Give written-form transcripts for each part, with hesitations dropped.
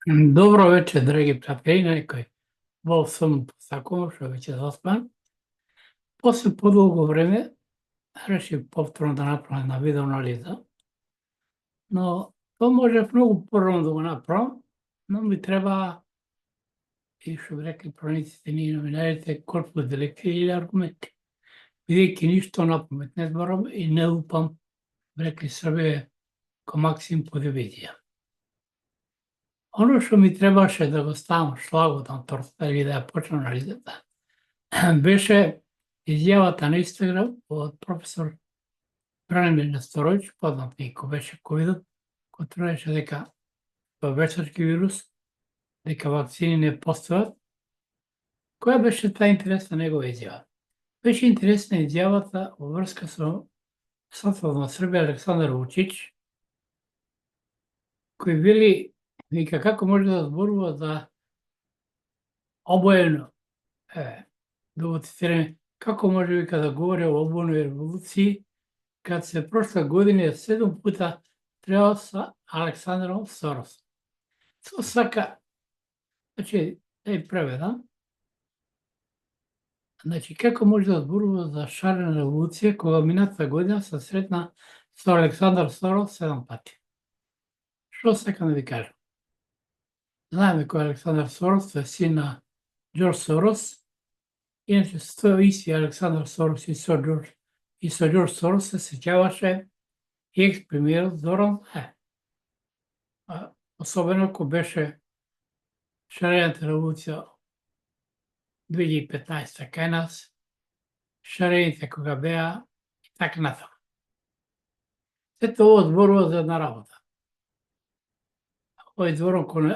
Добро вечер, драги пријатели, некој во сон посакувам, што веќе заспан. После подолго време решив повторно да направам една видео анализа, но тоа можев многу порано да го направам, но ми треба, и што би рекли правниците и новинарите, корпус деlicti или аргументи. Бидејќи ништо напамет не зборам и не лупам, би рекли Србија ко Максим по дивизија. Оно што ми требаше да го ставам шлагот на тортата или да ја почнам анализата, беше изјавата на Инстаграм од професор Бранимир Нестороvić, познат и кој беше ковидот, кој тврдеше дека тоа вештачки вирус, дека вакцини не постојат. Која беше таа интересна негова изјава? Беше интересна изјавата во врска со сатот на Србија Александар Вучич, кој вика како може да зборува за обоено, да го цитираме, како може вика да говори о обоени револуции, кад се прошла година 7 пута требал со Александром Сорос. Со сака, значи, да преведам, значи, како може да зборува за шарена револуција, кога минатата година се сретна со Александар Сорос 7 пати. Што сакам да ви кажам? Знаеме кој е Александар Сорос, тој е син на Џорџ Сорос. Иначе со исти Александар Сорос и со Џорџ Сорос се сеќаваше и екс-премиерот Зоран Заев. Особено кој беше шарената револуција 2015 кај нас, шарените кога беа и така натаму. Сето ово зборува за една работа. Овој зборам кон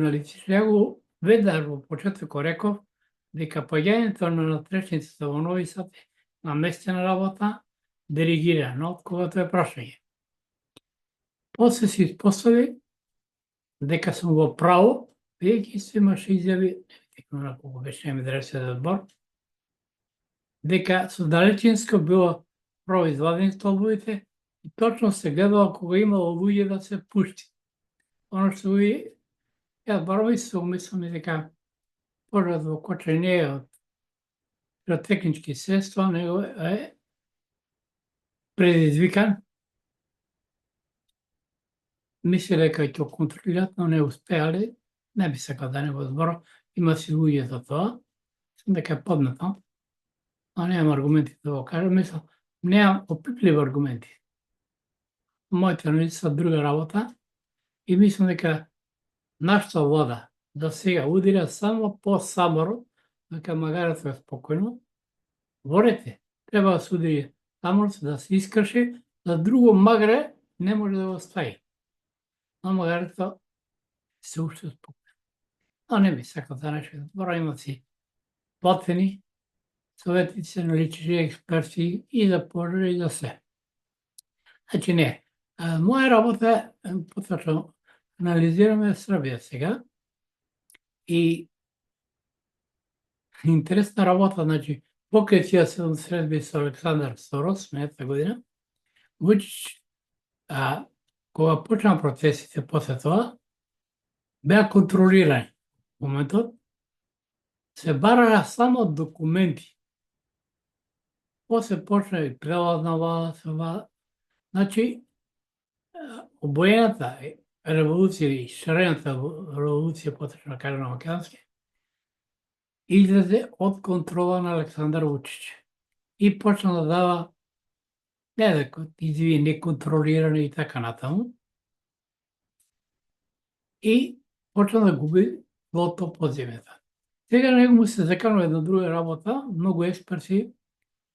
аналитичар, го веднаш во почетокот реков дека поаѓањето на натрешниците во Нови Сад е наместена работа, диригирана, од кога тоа е прашање. После се испостави дека сум во право, бидејќи се имаше изјави, на колку беше ми да збор, дека со далечинско било произвадени столбовите и точно се гледало кога имало луѓе да се пушти. Оно што ви, ја барам и се умислам и дека пожарот во Кочај не е од пиротехнички средства, него е предизвикан. Мисли дека ќе го контролират, но не успеале. Не би сакал да не го зборам, има си луѓе за тоа. Сум дека е поднато, но немам аргументи да го кажам. Мислам, немам опипливи аргументи. Моите анализи се друга работа и мислам дека нашата влада до сега удира само по саморот, дека магарето е спокојно. Ворете, треба да се удири саморот, да се искрши, за друго магаре не може да го стави. Но магарето се уште спокојно. Но не би сакал да нешто збора, имат си платени советници, налични експерти и за пожари и за се. Значи не. Моја работа е поточно анализираме Србија сега и интересна работа, значи, покрај тие 7 средби со Александар Сорос минатата година, Вучич, кога почна процесите после тоа, беа контролирани. Во моментот се бараа само документи. После почна и прелазна влада, значи, обоената револуција и шарената револуција, поточно кажа на македонски, излезе од контрола на Александар Вучич. И почна да дава, не дека изјави неконтролирани и така натаму, и почна да губи плото под земјата. Сега него му се заканува една друга работа, многу експерти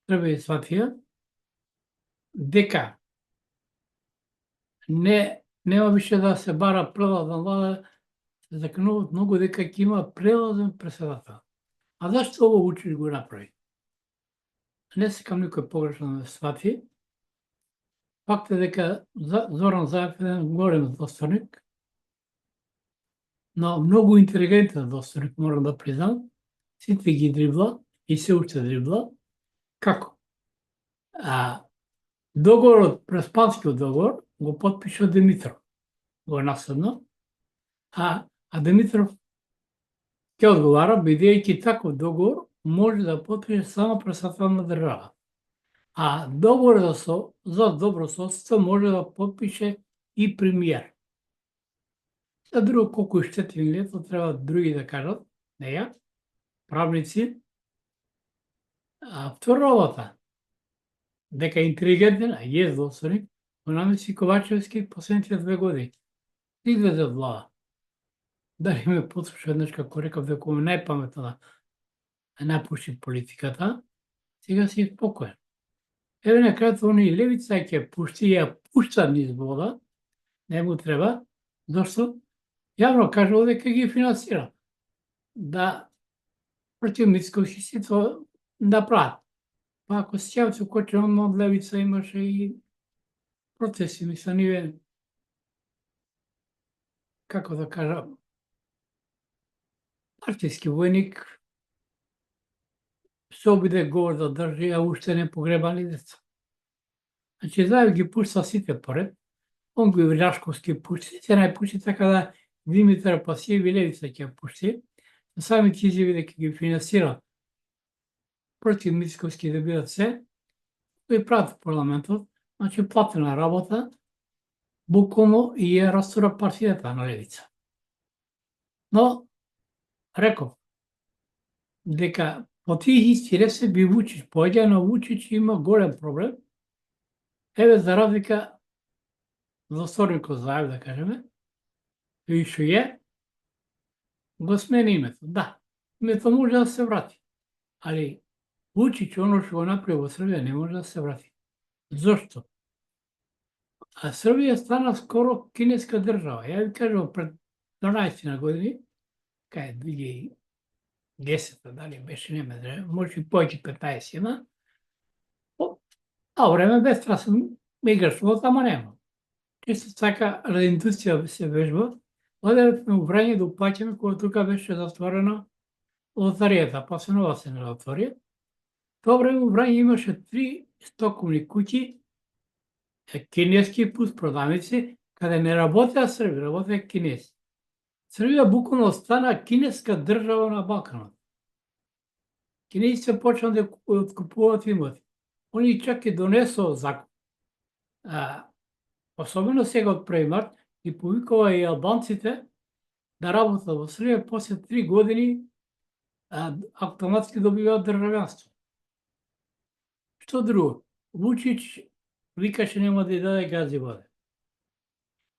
треба да сватија дека нема више да се бара прелазна влада, се закануваат многу дека ќе има прелазен претседател. А зашто ово Вучич го направи? Не сакам никој погрешно да свати. Факт е дека Зоран Заев е еден голем достойник, но многу интелигентен достойник, морам да признам. Сите ги дрибла и се уште дрибла. Како? Договорот, Преспанскиот договор, го потпиша Димитров, го наследно, а А Димитров ќе одговара, бидејќи таков договор може да потпише само председател на држава. А договор за добро соседство може да потпише и премиер. За друго колку е штетен или тоа треба други да кажат, не ја, правници. А втората, дека е интелигентен, а е злосторник, го намеси Ковачевски последните 2 години. Излезе од влада. Дали ме послуша еднаш како рекав дека му најпаметно да напуши политиката, сега си спокоен. Еве на крајот они левица ќе пушти, ја пушта низ вода, не му треба, зашто јавно кажува дека ги финансира. Да против Мицковски си тоа направат. Па ако се сеќавате со Кочанов, од левица имаше и процеси, мислам, ниве, како да кажам, партиски војник се обиде говор да држи, а уште не погребани деца. Значи, заедно ги пушта сите поред, он го и Рашковски пушти, сите најпушти, така да Димитар Пасиев и левица ќе пушти. Самите изјави дека ги финансира против Мицковски да бидат се, кои прават в парламентот, значи платена работа, буквално и ја растура партијата на левица. Но, реков, дека по тие исти ресе би Вучич поаѓа, но Вучич има голем проблем. Еве за разлика злосторникот Заев, да кажеме, и што е, го смени името. Да, името може да се врати. Али Вучич, оно што го направи во Србија, не може да се врати. Зошто? А Србија стана скоро кинеска држава. Ја ви кажам, пред 12 години, кај 2010, дали беше, не ме, може и повеќе 15 има, а време без страшно ме играшува, ама нема. Чисто така, ради индустрија се вежба, одевме у Врање да уплаќаме кога тука беше затворена лотаријата, па се нова се не затвори. Тоа време у Врање имаше 3 стоковни куќи, кинески плюс продавници, каде не работеа Срби, работеа кинеси. Србија буквално стана кинеска држава на Балканот. Кинесите почна да откупуваат имоти. Они чак и донесоа закон. Особено сега од 1 март, и повикува и албанците да работат во Србија, после 3 години автоматски добиваат државјанство. Што друго? Вучич викаше нема да ја даде гази вода.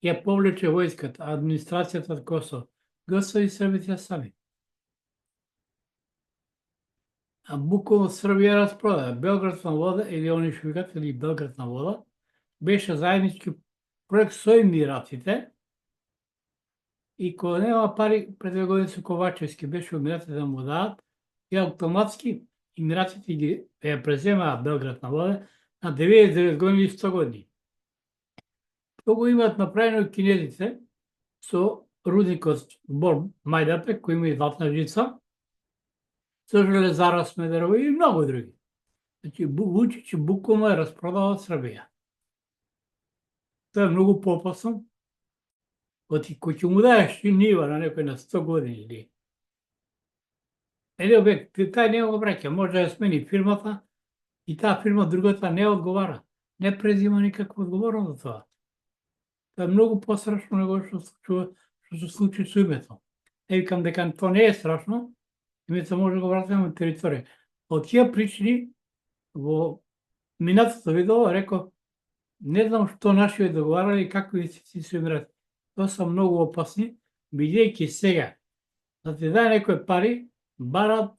Ја повлече војската, администрацијата од Косово. Го остави србите сами. А буквално Србија распрода. Белград на вода, или они што викат, или Белград на вода, беше заеднички проект со Емиратите, и кога нема пари, пред 2 години со Ковачевски беше Емиратите да му дадат, и автоматски Емиратите ги ја преземаа Белград на вода на 99 години и 100 години. Тоа го имаат направено кинезите со рудникот Бор Мајдапек, кој има и златна жица, со Железара Смедерово и многу други. Значи, Вучич буквално е распродавал Србија. Тоа е многу поопасно, кој ќе му даеш нива на некој на 100 години или еден обект, тај не го враќа, може да смени фирмата и таа фирма другата не одговара, не презима никаква одговорност за тоа. Тоа е многу пострашно него што се случи со името. Не викам дека тоа не е страшно, името може да го вратиме во територија. Од тие причини, во минатото видео реков, не знам што наши договарали и какви инвестиции се имрат. Тоа се многу опасни, бидејќи сега, да ти даде некој пари, барат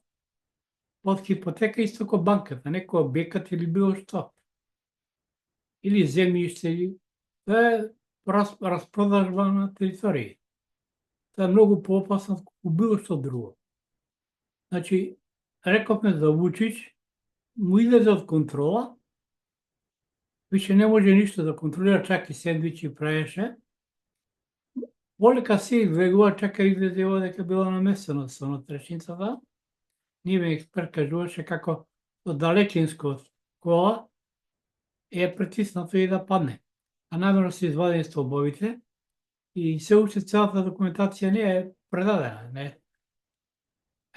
под хипотека исто како банката, некој објекат или било што. Или земјиште, или тоа е распродажба на територија. Тоа е многу поопасно како било што друго. Значи, рековме за Вучич, му излезе од контрола, више не може ништо да контролира, чак и сендвичи правеше. Полека се излегува, чака излезе ова дека било намесено со внатрешницата. Нивен експерт кажуваше како од далечинско кола е притиснато и да падне. А намерно се извадени столбовите и се уште целата документација не е предадена, не.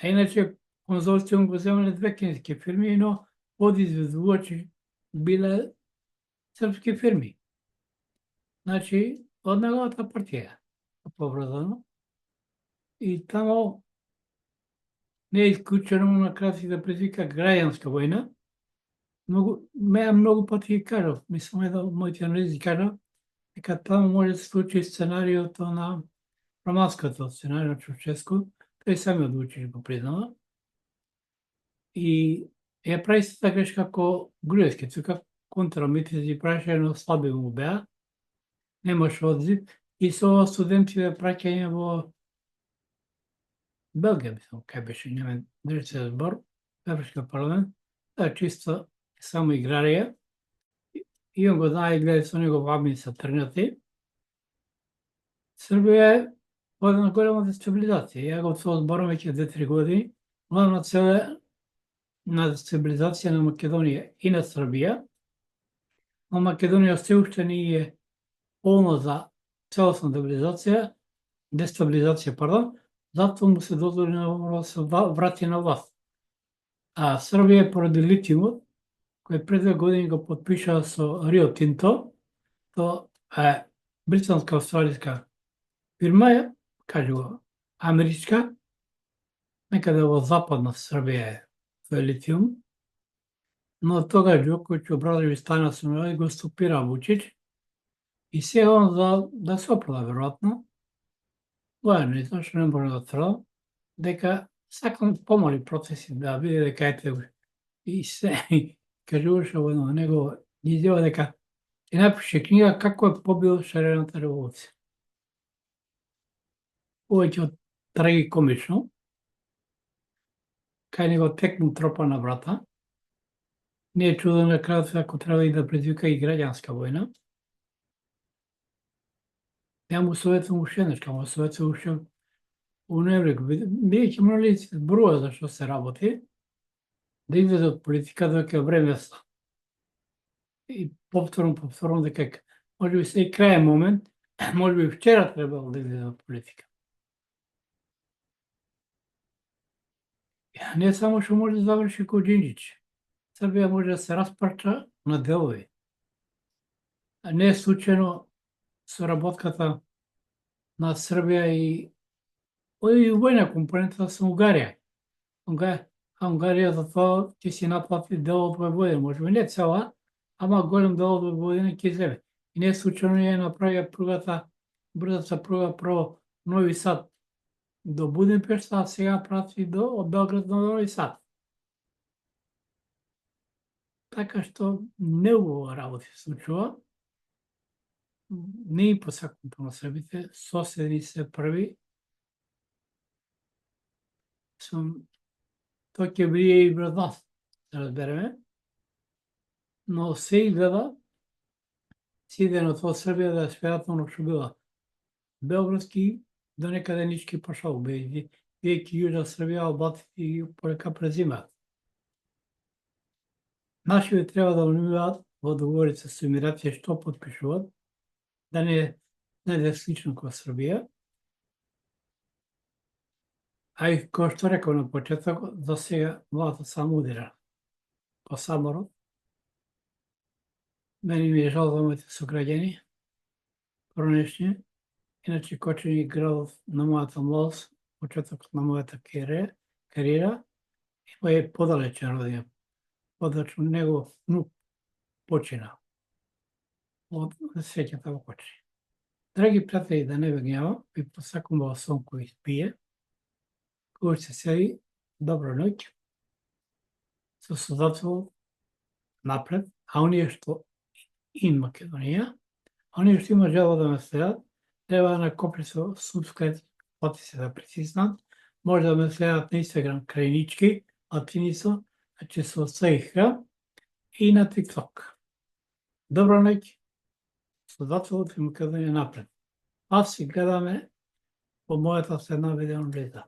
А иначе конзорциум го земале две кинески фирми, но подизведувачи биле српски фирми. Значи, од неговата партија поврзано. И тамо не е исклучено на крај да предизвика граѓанска војна. Многу пати ги кажав, мислам едно моите анализи кажав, дека тамо може да се случи сценариото на романското сценарио на Чаушеску, тој самиот Вучич го признава. И ја прави се грешка како Груевски, тука контрамитите ги праеше едно слаби му беа, немаше одзив, и со студентите праќање во Белгија, мислам, кај беше немен државен збор, Европскиот парламент, чисто само играрија. И он го знае и гледа со него вами са тргнати. Србија е во една голема дестабилизација. Ја го тоа зборам веќе 2-3 години. Главна цел е на дестабилизација на Македонија и на Србија. Но Македонија се уште не е полно за целосна дестабилизација, затоа му се дозволи да се врати на власт. А Србија поради литиумот, кој пред 2 години го подпишаа со Рио Тинто, тоа е британска-австралиска фирма, кажува америчка, некаде во западна Србија е тој литиум, но тогаш Џоковиќ Образовиќ стана со него и го стопира Вучич, и сега он за да се оправда веројатно, воено зашто не може да тврдам, дека сакам помали процеси да биде дека ете и се кажуваше во него изјава дека ќе напише книга како е побил шарената револуција. Повеќе од трагикомично, кај него текну тропа на врата, не е чудо на крајот ако треба и да предизвика и граѓанска војна. Ја му советувам уште еднаш, му советувам уште у Неврек, бидејќи морали зборува за што се работи, да излезе од политика дека време са. И повторно дека може би се и крајен момент, може би вчера требало да излезе од политика. Не само што може да заврши кој Џинџич. Србија може да се распарча на делови. Не е случајно соработката на Србија и војна компонента со Унгарија. Унгарија за тоа ќе си наплати дел од Војводина, може би не цела, ама голем дел од Војводина ќе земе. И не е случајно ја направија брзата пруга прво Нови Сад до Будимпешта, а сега прати од Белград до Нови Сад. Така што неубава работи се случува. Не им посакам на србите, соседни се први. Тоа ќе биде и врз нас, да разбереме. Но се изгледа сиденото од Србија да е световно што била. Белградски до некаде нички пошол, бидејќи Јужна Србија, албатите и полека презимаат. Нашите треба да внимаваат во договорите со Емиратите што подпишуваат, да не е слично како Србија. А и кој што рекол на почеток, за сега владата само удира по саморот. Мене ми е жал за моите сограѓани, пронешни, иначе Кочани градот на мојата младост, почетокот на мојата кариера, и мој е подалечен родија. Подалечен негов внук почина од сеќата во Кочани. Драги пријатели, да не ве гневам, ви посакувам во сон кој спие, кој се седи, добра ноќ, со создател напред, а оние што in Македонија, а оние што има желба да ме следат, треба да накопи со subscribe, пати се да притиснат, може да ме следат на Инстаграм крајнички, латинисо, значи со СХ, и на TikTok. Добра ноќ, создателот и Македонија напред. Аз си гледаме во мојата следна видеоанализа.